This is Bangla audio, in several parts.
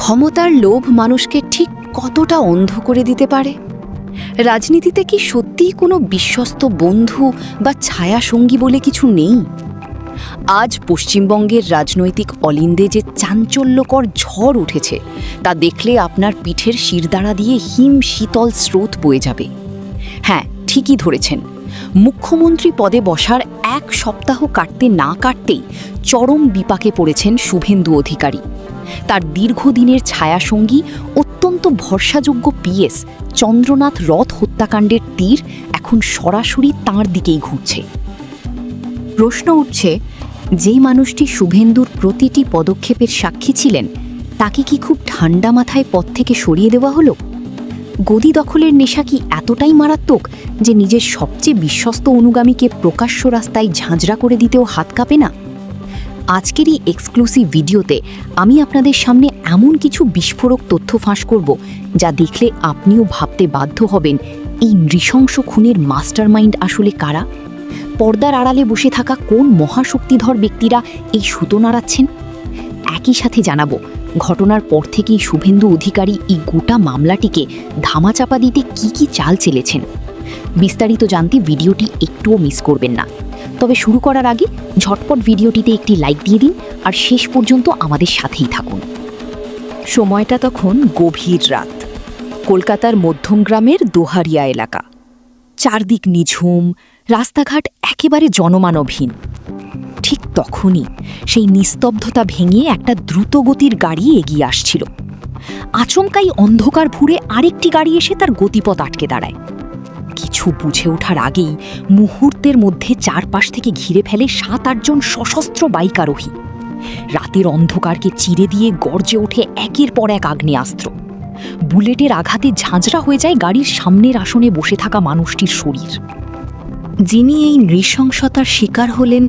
ক্ষমতার লোভ মানুষকে ঠিক কতটা অন্ধ করে দিতে পারে? রাজনীতিতে কি সত্যিই কোনো বিশ্বস্ত বন্ধু বা ছায়াসঙ্গী বলে কিছু নেই? আজ পশ্চিমবঙ্গের রাজনৈতিক অলিন্দে যে চাঞ্চল্যকর ঝড় উঠেছে তা দেখলে আপনার পিঠের শিরদাঁড়া দিয়ে হিম শীতল স্রোত বয়ে যাবে। হ্যাঁ, ঠিকই ধরেছেন। মুখ্যমন্ত্রী পদে বসার 1 সপ্তাহ কাটতে না কাটতেই চরম বিপাকে পড়েছেন শুভেন্দু অধিকারী। তার দীর্ঘদিনের ছায়াসঙ্গী অত্যন্ত ভরসাযোগ্য পিএস চন্দ্রনাথ রথ হত্যাকাণ্ডের তীর এখন সরাসরি তাঁর দিকেই ঘুরছে। প্রশ্ন উঠছে, যে মানুষটি শুভেন্দুর প্রতিটি পদক্ষেপের সাক্ষী ছিলেন, তাকে কি খুব ঠান্ডা মাথায় পদ থেকে সরিয়ে দেওয়া হলো? গদি দখলের নেশা কি এতটাই মারাত্মক যে নিজের সবচেয়ে বিশ্বস্ত অনুগামীকে প্রকাশ্য রাস্তায় ঝাঁঝরা করে দিতেও হাত কাঁপে না? আজকের এই এক্সক্লুসিভ ভিডিওতে আমি আপনাদের সামনে এমন কিছু বিস্ফোরক তথ্য ফাঁস করব যা দেখলে আপনিও ভাবতে বাধ্য হবেন, এই নৃশংস খুনের মাস্টারমাইন্ড আসলে কারা? পর্দার আড়ালে বসে থাকা কোন মহাশক্তিধর ব্যক্তিরা এই সুতো নাড়াচ্ছেন? একই সাথে জানাবো, ঘটনার পর থেকেই শুভেন্দু অধিকারী এই গোটা মামলাটিকে ধামাচাপা দিতে কি চাল চেলেছেন। বিস্তারিত জানতে ভিডিওটি একটুও মিস করবেন না। তবে শুরু করার আগে ঝটপট ভিডিওটিতে একটি লাইক দিয়ে দিন আর শেষ পর্যন্ত আমাদের সাথেই থাকুন। সময়টা তখন গভীর রাত। কলকাতার মধ্যমগ্রামের দোহারিয়া এলাকা। চারদিক নিঝুম, রাস্তাঘাট একেবারে জনমানবহীন। ঠিক তখনই সেই নিস্তব্ধতা ভেঙে একটা দ্রুতগতির গাড়ি এগিয়ে আসছিল। আচমকাই অন্ধকার ভুরে আরেকটি গাড়ি এসে তার গতিপথ আটকে দাঁড়ায়। কিছু বুঝে ওঠার আগেই মুহূর্তের মধ্যে চারপাশ থেকে ঘিরে ফেলে 7-8 জন সশস্ত্র বাইক আরোহী। রাতের অন্ধকারকে চিরে দিয়ে গর্জে ওঠে একের পর এক আগ্নেয়াস্ত্র। বুলেটের আঘাতে ঝাঁঝরা হয়ে যায় গাড়ির সামনের আসনে বসে থাকা মানুষটির শরীর। যিনি এই নৃশংসতার শিকার হলেন,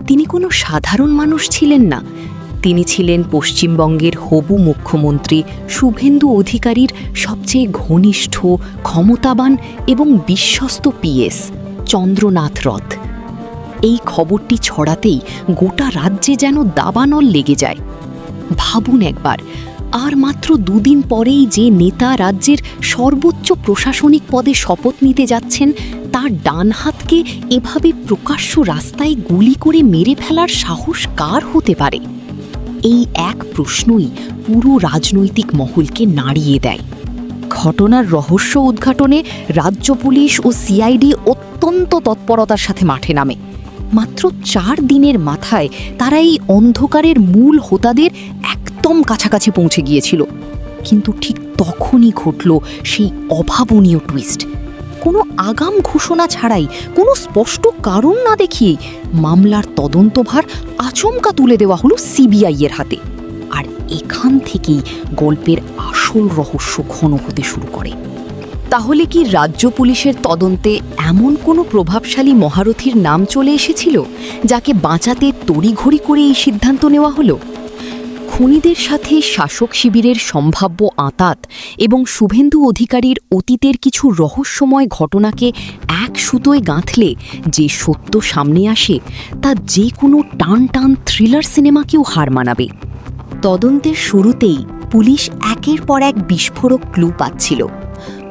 তিনি কোনো সাধারণ মানুষ ছিলেন না। তিনি ছিলেন পশ্চিমবঙ্গের হবু মুখ্যমন্ত্রী শুভেন্দু অধিকারীর সবচেয়ে ঘনিষ্ঠ, ক্ষমতাবান এবং বিশ্বস্ত পিএস চন্দ্রনাথ রথ। এই খবরটি ছড়াতেই গোটা রাজ্যে যেন দাবানল লেগে যায়। ভাবুন একবার, আর মাত্র 2 দিন পরেই যে নেতা রাজ্যের সর্বোচ্চ প্রশাসনিক পদে শপথ নিতে যাচ্ছেন, তার ডান হাতকে এভাবে প্রকাশ্য রাস্তায় গুলি করে মেরে ফেলার সাহস কার হতে পারে? এই এক প্রশ্নই পুরো রাজনৈতিক মহলকে নাড়িয়ে দেয়। ঘটনার রহস্য উদ্ঘাটনে রাজ্য পুলিশ ও সিআইডি অত্যন্ত তৎপরতার সাথে মাঠে নামে। মাত্র 4 দিনের মাথায় তারা এই অন্ধকারের মূল হোতাদের একদম কাছাকাছি পৌঁছে গিয়েছিল। কিন্তু ঠিক তখনই ঘটল সেই অভাবনীয় টুইস্ট। কোনো আগাম ঘোষণা ছাড়াই, কোনো স্পষ্ট কারণ না দেখিয়ে মামলার তদন্তভার আচমকা তুলে দেওয়া হলো সিবিআই-এর হাতে। আর এখান থেকেই গল্পের আসল রহস্য ঘন হতে শুরু করে। তাহলে কি রাজ্য পুলিশের তদন্তে এমন কোনো প্রভাবশালী মহারথীর নাম চলে এসেছিল, যাকে বাঁচাতে তড়িঘড়ি করে এই সিদ্ধান্ত নেওয়া হলো? খুনিদের সাথে শাসক শিবিরের সম্ভাব্য আঁতাত এবং শুভেন্দু অধিকারীর অতীতের কিছু রহস্যময় ঘটনাকে এক সুতোয় গাঁথলে যে সত্য সামনে আসে, তা যে কোনো টান থ্রিলার সিনেমাকেও হার মানাবে। তদন্তের শুরুতেই পুলিশ একের পর এক বিস্ফোরক ক্লু পাচ্ছিল।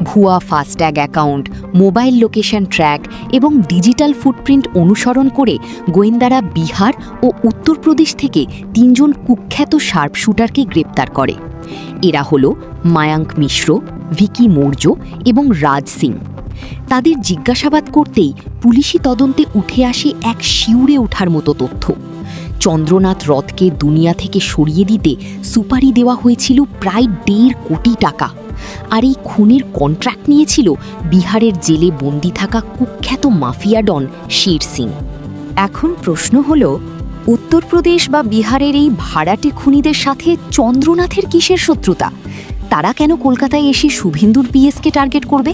ভুয়া FASTag account, mobile location track এবং ডিজিটাল ফুটপ্রিন্ট অনুসরণ করে গোয়েন্দারা বিহার ও উত্তরপ্রদেশ থেকে 3 জন কুখ্যাত শার্পশুটারকে গ্রেপ্তার করে। এরা হল মায়াঙ্ক মিশ্র, ভিকি মৌর্য এবং রাজ সিং। তাদের জিজ্ঞাসাবাদ করতেই পুলিশি তদন্তে উঠে আসে এক শিউরে ওঠার মতো তথ্য। চন্দ্রনাথ রথকে দুনিয়া থেকে সরিয়ে দিতে সুপারি দেওয়া হয়েছিল প্রায় 1.5 কোটি টাকা। আর এই খুনের কন্ট্রাক্ট নিয়েছিল বিহারের জেলে বন্দি থাকা কুখ্যাত মাফিয়া ডন শের সিং। এখন প্রশ্ন হল, উত্তরপ্রদেশ বা বিহারের এই ভাড়াটে খুনিদের সাথে চন্দ্রনাথের কিসের শত্রুতা? তারা কেন কলকাতায় এসে শুভেন্দুর পিএসকে টার্গেট করবে?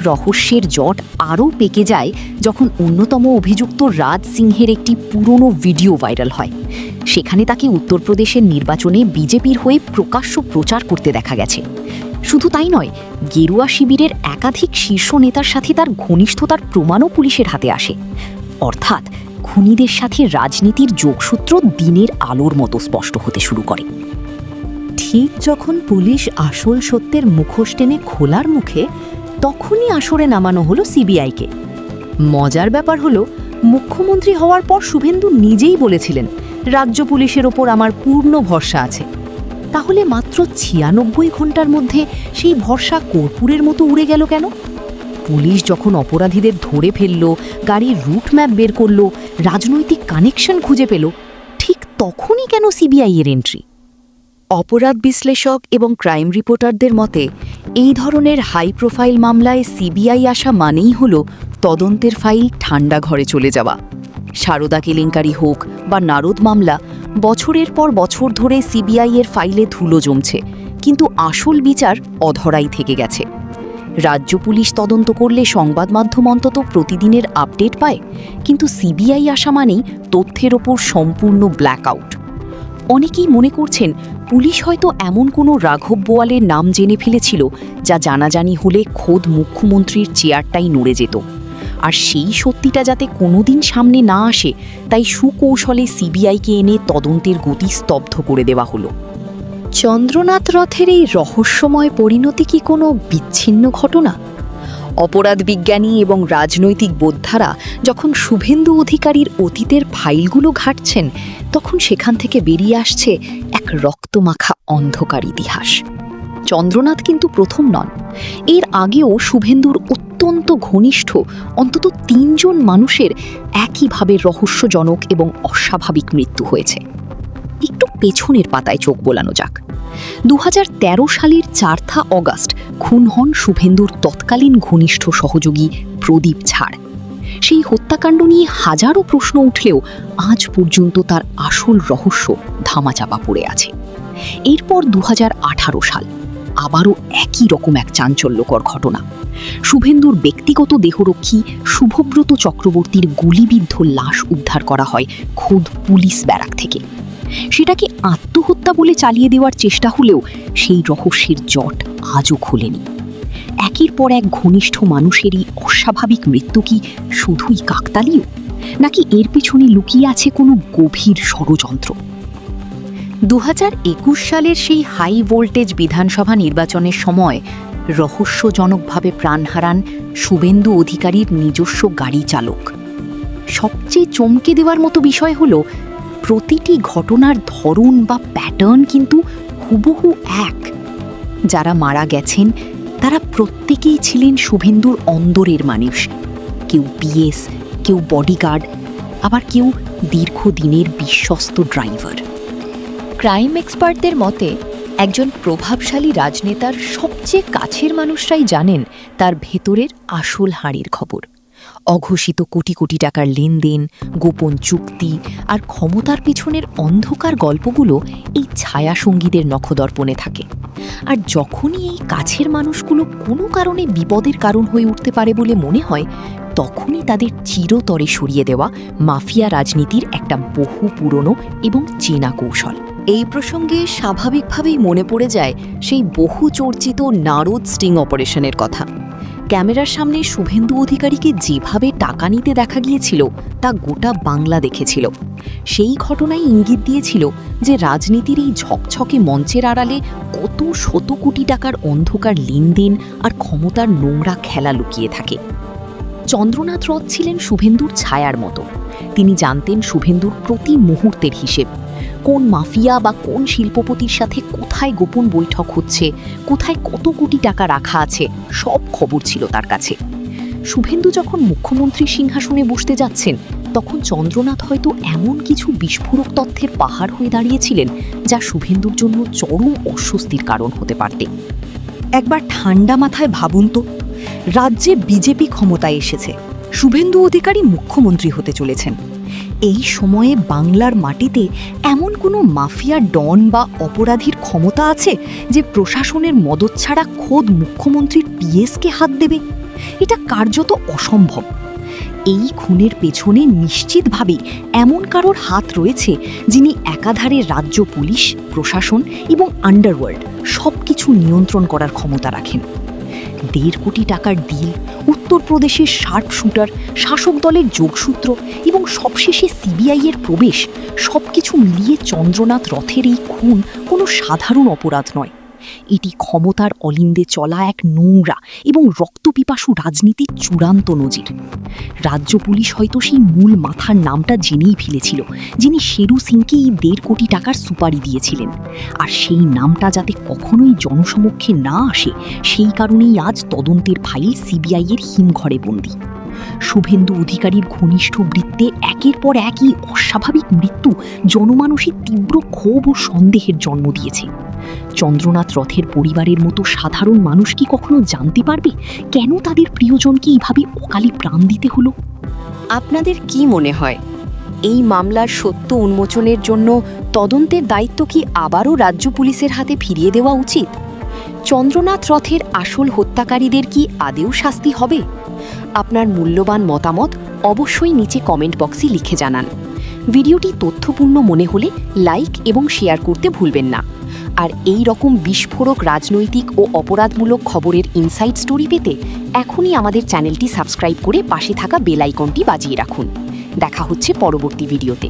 রহস্যের জট আরও পেকে যায় যখন অন্যতম অভিযুক্ত রাজ সিংহের একটি পুরনো ভিডিও ভাইরাল হয়। সেখানে তাকে উত্তরপ্রদেশের নির্বাচনে বিজেপির হয়ে প্রকাশ্য প্রচার করতে দেখা গেছে। শুধু তাই নয়, গেরুয়া শিবিরের একাধিক শীর্ষ নেতার সাথে তার ঘনিষ্ঠতার প্রমাণও পুলিশের হাতে আসে। অর্থাৎ খুনিদের সাথে রাজনীতির যোগসূত্র দিনের আলোর মতো স্পষ্ট হতে শুরু করে। ঠিক যখন পুলিশ আসল সত্যের মুখোশ টেনে খোলার মুখে, তখনই আসরে নামানো হলো সিবিআইকে। মজার ব্যাপার হলো, মুখ্যমন্ত্রী হওয়ার পর শুভেন্দু নিজেই বলেছিলেন, রাজ্য পুলিশের ওপর আমার পূর্ণ ভরসা আছে। তাহলে মাত্র ৯৬ ঘন্টার মধ্যে সেই ভরসা কর্পূরের মতো উড়ে গেল কেন? পুলিশ যখন অপরাধীদের ধরে ফেলল, গাড়ির রুট ম্যাপ বের করল, রাজনৈতিক কানেকশন খুঁজে পেল, ঠিক তখনই কেন সিবিআই এর এন্ট্রি? অপরাধ বিশ্লেষক এবং ক্রাইম রিপোর্টারদের মতে এই ধরনের হাই প্রোফাইল মামলায় সিবিআই আসা মানেই হল তদন্তের ফাইল ঠান্ডা ঘরে চলে যাওয়া। সারদা কেলেঙ্কারি হোক বা নারদ মামলা, বছরের পর বছর ধরে সিবিআই এর ফাইলে ধুলো জমছে, কিন্তু আসল বিচার অধরাই থেকে গেছে। রাজ্য পুলিশ তদন্ত করলে সংবাদ মাধ্যম অন্তত প্রতিদিনের আপডেট পায়, কিন্তু সিবিআই আসা মানেই তথ্যের ওপর সম্পূর্ণ ব্ল্যাকআউট। অনেকেই মনে করছেন পুলিশ হয়তো এমন কোনো রাঘব বোয়ালের নাম জেনে ফেলেছিল যা জানাজানি হলে খোদ মুখ্যমন্ত্রীর চেয়ারটাই নড়ে যেত। আর সেই সত্যিটা যাতে কোনোদিন সামনে না আসে, তাই সুকৌশলে সিবিআইকে এনে তদন্তের গতি স্তব্ধ করে দেওয়া হলো। চন্দ্রনাথ রথের এই রহস্যময় পরিণতি কি কোনো বিচ্ছিন্ন ঘটনা? অপরাধ বিজ্ঞানী এবং রাজনৈতিক বোদ্ধারা যখন শুভেন্দু অধিকারীর অতীতের ফাইলগুলো ঘাঁটছেন, তখন সেখান থেকে বেরিয়ে আসছে এক রক্তমাখা অন্ধকার ইতিহাস। চন্দ্রনাথ কিন্তু প্রথম নন। এর আগেও শুভেন্দুর অত্যন্ত ঘনিষ্ঠ অন্তত ৩ জন মানুষের একইভাবে রহস্যজনক এবং অস্বাভাবিক মৃত্যু হয়েছে। একটু পেছনের পাতায় চোখ বোলানো যাক। ২০১৩ সালের ৪ অগাস্ট খুন হন শুভেন্দুর তৎকালীন ঘনিষ্ঠ সহযোগী প্রদীপ ঝাড়। সেই হত্যাকাণ্ড নিয়ে হাজারো প্রশ্ন উঠলেও আজ পর্যন্ত তার আসল রহস্য ধামাচাপা পড়ে আছে। এরপর ২০১৮ সাল, আবারও একই রকম এক চাঞ্চল্যকর ঘটনা। শুভেন্দুর ব্যক্তিগত দেহরক্ষী শুভব্রত চক্রবর্তীর গুলিবিদ্ধ লাশ উদ্ধার করা হয় খোদ পুলিশ ব্যারাক থেকে। সেটাকে আত্মহত্যা বলে চালিয়ে দেওয়ার চেষ্টা হলেও সেই রহস্যের জট আজও খোলেনি। একের পর এক ঘনিষ্ঠ মানুষেরই অস্বাভাবিক মৃত্যু কি শুধুই কাকতালীয়, নাকি এর পেছনে লুকিয়ে আছে কোনো গভীর ষড়যন্ত্র? ২০২১ সালের সেই হাই ভোল্টেজ বিধানসভা নির্বাচনের সময় রহস্যজনকভাবে প্রাণ হারান শুভেন্দু অধিকারীর নিজস্ব গাড়ি চালক। সবচেয়ে চমকে দেওয়ার মতো বিষয় হলো, প্রতিটি ঘটনার ধরন বা প্যাটার্ন কিন্তু হুবহু এক। যারা মারা গেছেন তারা প্রত্যেকেই ছিলেন শুভেন্দুর অন্দরের মানুষ। কেউ পিএস, কেউ বডিগার্ড, আবার কেউ দীর্ঘদিনের বিশ্বস্ত ড্রাইভার। ক্রাইম এক্সপার্টদের মতে, একজন প্রভাবশালী রাজনেতার সবচেয়ে কাছের মানুষরাই জানেন তার ভেতরের আসল হাঁড়ির খবর। অঘোষিত কোটি কোটি টাকার লেনদেন, গোপন চুক্তি আর ক্ষমতার পিছনের অন্ধকার গল্পগুলো এই ছায়াসঙ্গীদের নখদর্পণে থাকে। আর যখনই এই কাছের মানুষগুলো কোনো কারণে বিপদের কারণ হয়ে উঠতে পারে বলে মনে হয়, তখনই তাদের চিরতরে সরিয়ে দেওয়া মাফিয়া রাজনীতির একটা বহু পুরনো এবং চেনা কৌশল। এই প্রসঙ্গে স্বাভাবিকভাবেই মনে পড়ে যায় সেই বহু চর্চিত নারদ স্টিং অপারেশনের কথা। ক্যামেরার সামনে শুভেন্দু অধিকারীকে যেভাবে টাকা নিতে দেখা গিয়েছিল তা গোটা বাংলা দেখেছিল। সেই ঘটনাই ইঙ্গিত দিয়েছিল যে রাজনীতির এই ঝকঝকে মঞ্চের আড়ালে কত শত কোটি টাকার অন্ধকার লেনদেন আর ক্ষমতার নোংরা খেলা লুকিয়ে থাকে। চন্দ্রনাথ রথ ছিলেন শুভেন্দুর ছায়ার মতো। তিনি জানতেন শুভেন্দুর প্রতি মুহূর্তের হিসেব, কোন মাফিয়া বা কোন শিল্পপতির সাথে কোথায় গোপন বৈঠক হচ্ছে, কোথায় কত কোটি টাকা রাখা আছে, সব খবর ছিল তার কাছে। শুভেন্দু যখন মুখ্যমন্ত্রীর সিংহাসনে বসতে যাচ্ছেন, তখন চন্দ্রনাথ হয়তো এমন কিছু বিস্ফোরক তথ্যের পাহাড় হয়ে দাঁড়িয়েছিলেন যা শুভেন্দুর জন্য চরম অস্বস্তির কারণ হতে পারত। একবার ঠান্ডা মাথায় ভাবুন তো, রাজ্যে বিজেপি ক্ষমতায় এসেছে, শুভেন্দু অধিকারী মুখ্যমন্ত্রী হতে চলেছেন। এই সময়ে বাংলার মাটিতে এমন কোনো মাফিয়া ডন বা অপরাধীর ক্ষমতা আছে যে প্রশাসনের মদত ছাড়া খোদ মুখ্যমন্ত্রীর পিএসকে হাত দেবে? এটা কার্যত অসম্ভব। এই খুনের পেছনে নিশ্চিতভাবে এমন কারোর হাত রয়েছে যিনি একাধারে রাজ্য পুলিশ, প্রশাসন এবং আন্ডারওয়ার্ল্ড সব কিছু নিয়ন্ত্রণ করার ক্ষমতা রাখেন। 1.5 কোটি টাকার ডিল, উত্তরপ্রদেশের শার্প শুটার, শাসক দলের যোগসূত্র এবং সবশেষে সিবিআই এর প্রবেশ, সবকিছু মিলিয়ে চন্দ্রনাথ রথের এই খুন কোনো সাধারণ অপরাধ নয়। এটি ক্ষমতার অলিন্দে চলা এক নোংরা এবং রক্তপিপাসু রাজনীতির চূড়ান্ত নজির। রাজ্য পুলিশ হয়তো সেই মূল মাথার নামটা জেনেই ফেলেছিল, যিনি শেরু সিংকে এই 1.5 কোটি টাকার সুপারি দিয়েছিলেন। আর সেই নামটা যাতে কখনোই জনসমক্ষে না আসে, সেই কারণেই আজ তদন্তের ফাইল সিবিআই এর হিমঘরে বন্দী। শুভেন্দু অধিকারীর ঘনিষ্ঠ বৃত্তে একের পর একই অস্বাভাবিক মৃত্যু জনমানসে তীব্র ক্ষোভ ও সন্দেহের জন্ম দিয়েছে। চন্দ্রনাথ রথের পরিবারের মতো সাধারণ মানুষ কি কখনো জানতে পারবে কেন তাদের প্রিয়জনকে এইভাবে অকালে প্রাণ দিতে হলো? আপনাদের কি মনে হয়, এই মামলার সত্য উন্মোচনের জন্য তদন্তের দায়িত্ব কি আবারও রাজ্য পুলিশের হাতে ফিরিয়ে দেওয়া উচিত? চন্দ্রনাথ রথের আসল হত্যাকারীদের কি আদেও শাস্তি হবে? আপনার মূল্যবান মতামত অবশ্যই নিচে কমেন্ট বক্সে লিখে জানান। ভিডিওটি তথ্যপূর্ণ মনে হলে লাইক এবং শেয়ার করতে ভুলবেন না। আর এই রকম বিস্ফোরক রাজনৈতিক ও অপরাধমূলক খবরের ইনসাইড স্টোরি পেতে এখনই আমাদের চ্যানেলটি সাবস্ক্রাইব করে পাশে থাকা বেল আইকনটি বাজিয়ে রাখুন। দেখা হচ্ছে পরবর্তী ভিডিওতে।